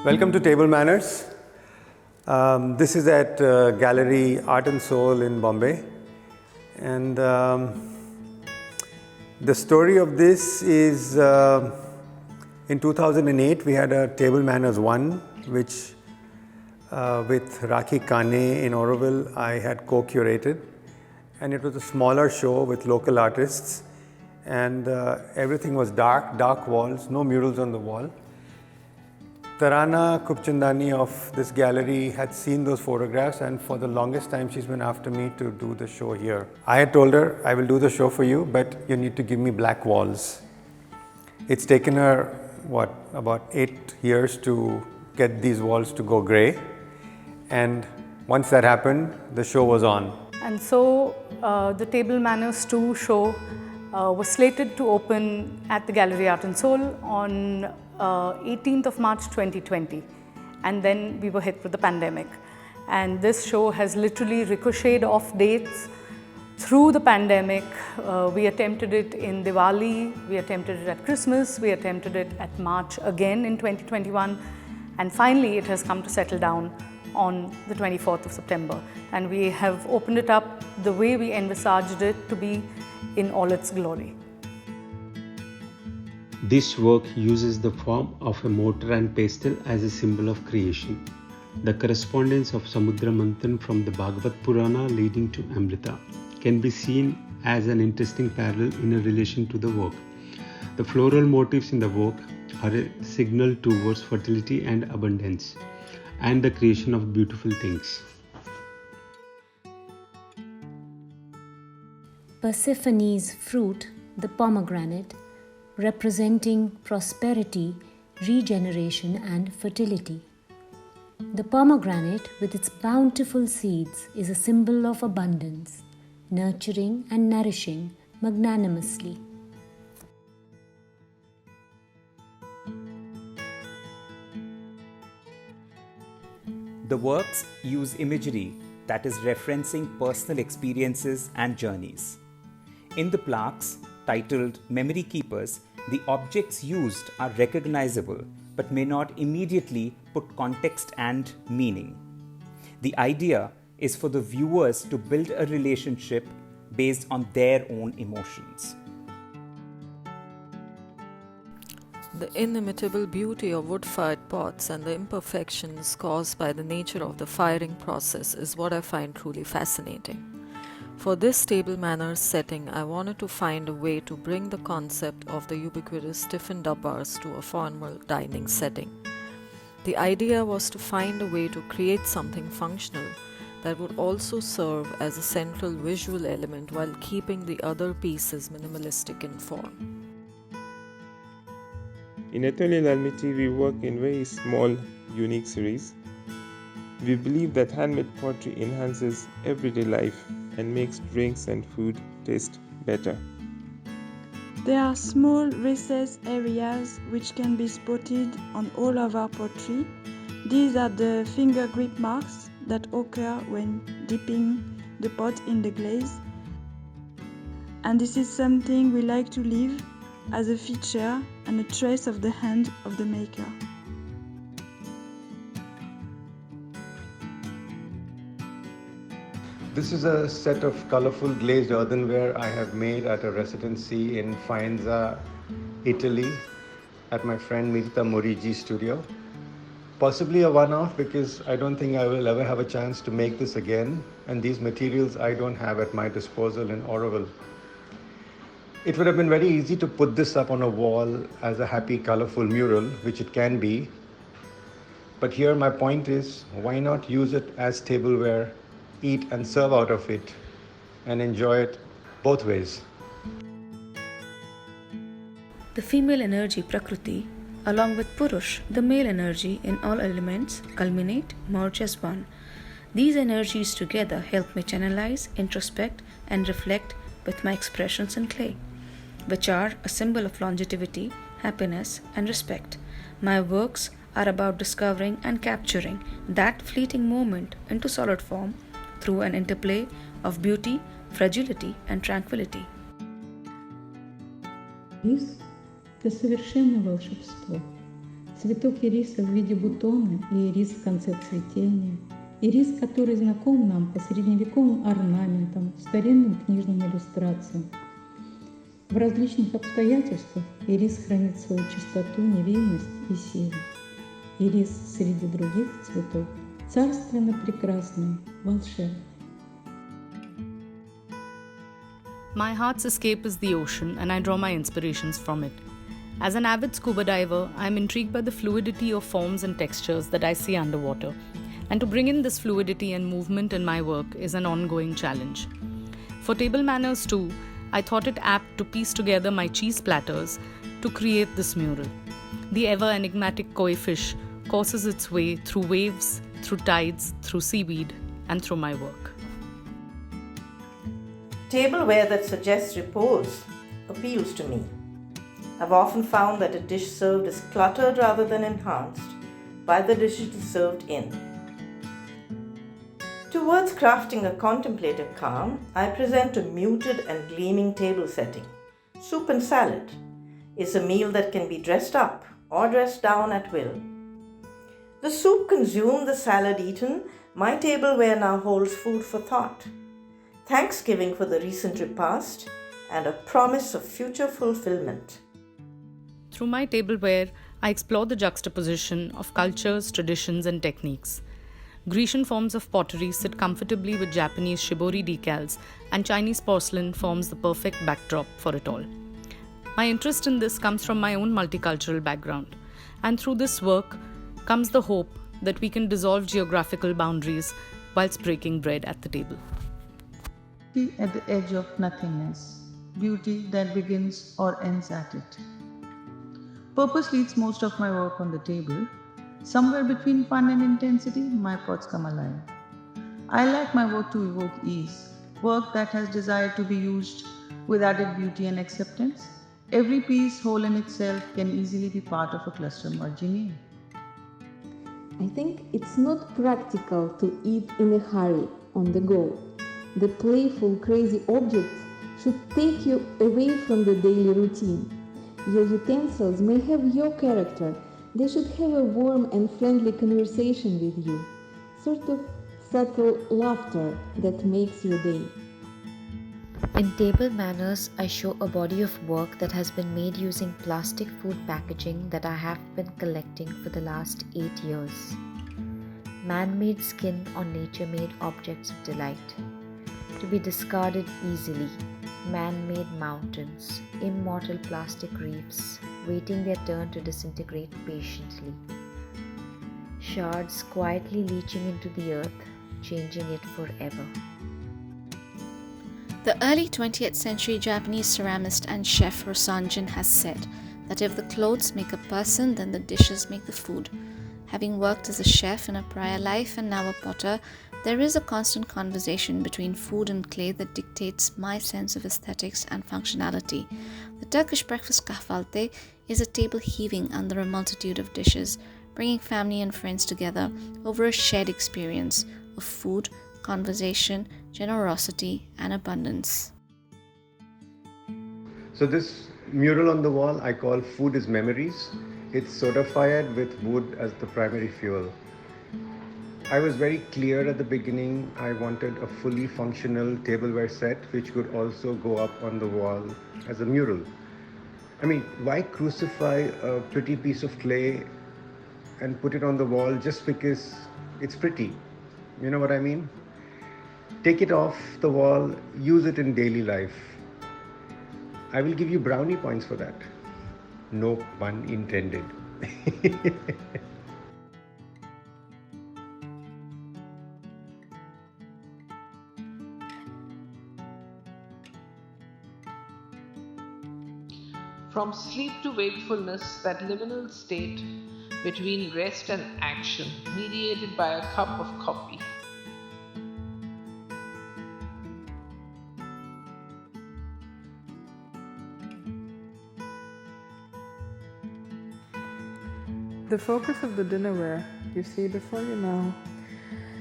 Welcome to Table Manners. This is at Gallery Art and Soul in Bombay. And the story of this is in 2008 we had a Table Manners 1, which with Rakhee Kane in Auroville I had co-curated. And it was a smaller show with local artists. And everything was dark walls, no murals on the wall. Tarana, Khubchandani of this gallery had seen those photographs, and for the longest time she's been after me to do the show here. I had told her, I will do the show for you, but you need to give me black walls. It's taken her, about 8 years to get these walls to go grey. And once that happened, the show was on. And so the Table Manners 2 show was slated to open at the Gallery Art and Soul on 18th of March 2020, and then we were hit with the pandemic. And this show has literally ricocheted off dates through the pandemic. We attempted it in Diwali, we attempted it at Christmas, we attempted it at March again in 2021, and finally it has come to settle down on the 24th of September. And we have opened it up the way we envisaged it to be in all its glory. This work uses the form of a mortar and pestle as a symbol of creation. The correspondence of Samudra Manthan from the Bhagavad Purana leading to Amrita can be seen as an interesting parallel in relation to the work. The floral motifs in the work are a signal towards fertility and abundance, and the creation of beautiful things. Persephone's fruit, the pomegranate, representing prosperity, regeneration and fertility. The pomegranate with its bountiful seeds is a symbol of abundance, nurturing and nourishing magnanimously. The works use imagery that is referencing personal experiences and journeys. In the plaques, titled Memory Keepers, the objects used are recognizable but may not immediately put context and meaning. The idea is for the viewers to build a relationship based on their own emotions. The inimitable beauty of wood-fired pots and the imperfections caused by the nature of the firing process is what I find truly fascinating. For this Table Manners setting, I wanted to find a way to bring the concept of the ubiquitous stiffened dabbas to a formal dining setting. The idea was to find a way to create something functional that would also serve as a central visual element while keeping the other pieces minimalistic in form. In Atelier Lalmiti, we work in very small, unique series. We believe that handmade pottery enhances everyday life and makes drinks and food taste better. There are small recessed areas which can be spotted on all of our pottery. These are the finger grip marks that occur when dipping the pot in the glaze. And this is something we like to leave as a feature and a trace of the hand of the maker. This is a set of colorful glazed earthenware I have made at a residency in Faenza, Italy, at my friend Mirta Morigi's studio. Possibly a one-off because I don't think I will ever have a chance to make this again, and these materials I don't have at my disposal in Auroville. It would have been very easy to put this up on a wall as a happy, colorful mural, which it can be. But here my point is, why not use it as tableware, eat and serve out of it, and enjoy it both ways. The female energy Prakriti, along with Purush, the male energy in all elements, culminate, merge as one. These energies together help me channelize, introspect, and reflect with my expressions in clay, which are a symbol of longevity, happiness, and respect. My works are about discovering and capturing that fleeting moment into solid form through an interplay of beauty, fragility, and tranquility. Рис – это совершенно волшебство. цветок ириса в виде бутона и ирис в конце цветения. Ирис, который знаком нам по средневековым орнаментам, старинным книжным иллюстрациям. В различных обстоятельствах ирис хранит свою чистоту, невинность и силу. Ирис среди других цветов царственно прекрасный, волшебный. My heart's escape is the ocean, and I draw my inspirations from it. As an avid scuba diver, I am intrigued by the fluidity of forms and textures that I see underwater. And to bring in this fluidity and movement in my work is an ongoing challenge. For table manners too, I thought it apt to piece together my cheese platters to create this mural. The ever enigmatic koi fish courses its way through waves, through tides, through seaweed, and through my work. Tableware that suggests repose appeals to me. I've often found that a dish served is cluttered rather than enhanced by the dish it is served in. Towards crafting a contemplative calm, I present a muted and gleaming table setting. Soup and salad is a meal that can be dressed up or dressed down at will. The soup consumed, the salad eaten, my tableware now holds food for thought, thanksgiving for the recent repast, and a promise of future fulfillment. Through my tableware, I explore the juxtaposition of cultures, traditions, and techniques. Grecian forms of pottery sit comfortably with Japanese shibori decals, and Chinese porcelain forms the perfect backdrop for it all. My interest in this comes from my own multicultural background, and through this work comes the hope that we can dissolve geographical boundaries whilst breaking bread at the table. At the edge of nothingness, beauty that begins or ends at it. Purpose leads most of my work on the table. Somewhere between fun and intensity, my pots come alive. I like my work to evoke ease, work that has desire to be used with added beauty and acceptance. Every piece, whole in itself, can easily be part of a cluster margine. I think it's not practical to eat in a hurry, on the go. The playful, crazy objects should take you away from the daily routine. Your utensils may have your character. They should have a warm and friendly conversation with you, sort of subtle laughter that makes your day. In Table Manners, I show a body of work that has been made using plastic food packaging that I have been collecting for the last 8 years. Man-made skin on nature-made objects of delight, to be discarded easily. Man-made mountains, immortal plastic reefs, waiting their turn to disintegrate patiently. Shards quietly leaching into the earth, changing it forever. The early 20th century Japanese ceramist and chef Rosanjin has said that if the clothes make a person, then the dishes make the food. Having worked as a chef in a prior life and now a potter, there is a constant conversation between food and clay that dictates my sense of aesthetics and functionality. The Turkish breakfast kahvaltı is a table heaving under a multitude of dishes, bringing family and friends together over a shared experience of food, conversation, generosity, and abundance. So this mural on the wall I call Food is Memories. It's soda fired with wood as the primary fuel. I was very clear at the beginning. I wanted a fully functional tableware set which could also go up on the wall as a mural. I mean, why crucify a pretty piece of clay and put it on the wall just because it's pretty? You know what I mean? Take it off the wall, use it in daily life. I will give you brownie points for that. No pun intended. From sleep to wakefulness, that liminal state between rest and action, mediated by a cup of coffee. The focus of the dinnerware you see before you now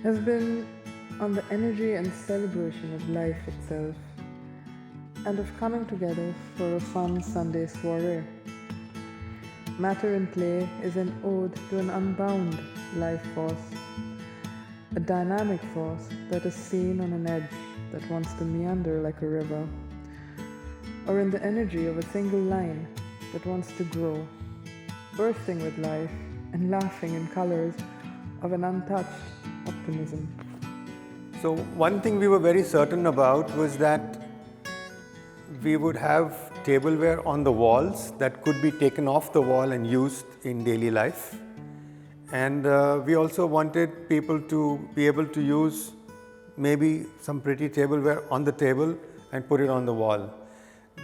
has been on the energy and celebration of life itself, and of coming together for a fun Sunday soiree. Matter in clay is an ode to an unbound life force, a dynamic force that is seen on an edge that wants to meander like a river, or in the energy of a single line that wants to grow, bursting with life and laughing in colors of an untouched optimism. So one thing we were very certain about was that we would have tableware on the walls that could be taken off the wall and used in daily life. And we also wanted people to be able to use maybe some pretty tableware on the table and put it on the wall.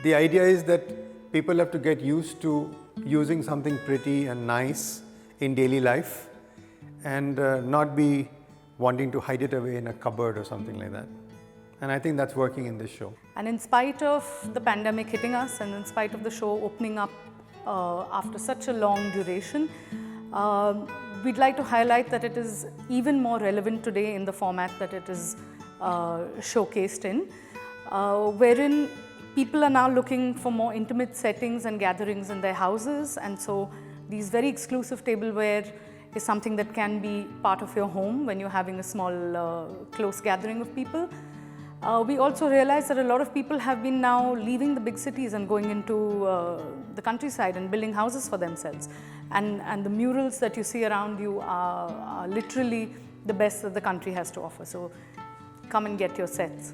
The idea is that people have to get used to using something pretty and nice in daily life and not be wanting to hide it away in a cupboard or something like that. And I think that's working in this show. And in spite of the pandemic hitting us and in spite of the show opening up after such a long duration, we'd like to highlight that it is even more relevant today in the format that it is showcased in, wherein people are now looking for more intimate settings and gatherings in their houses, and so these very exclusive tableware is something that can be part of your home when you're having a small close gathering of people. We also realize that a lot of people have been now leaving the big cities and going into the countryside and building houses for themselves. And the murals that you see around you are literally the best that the country has to offer. So come and get your sets.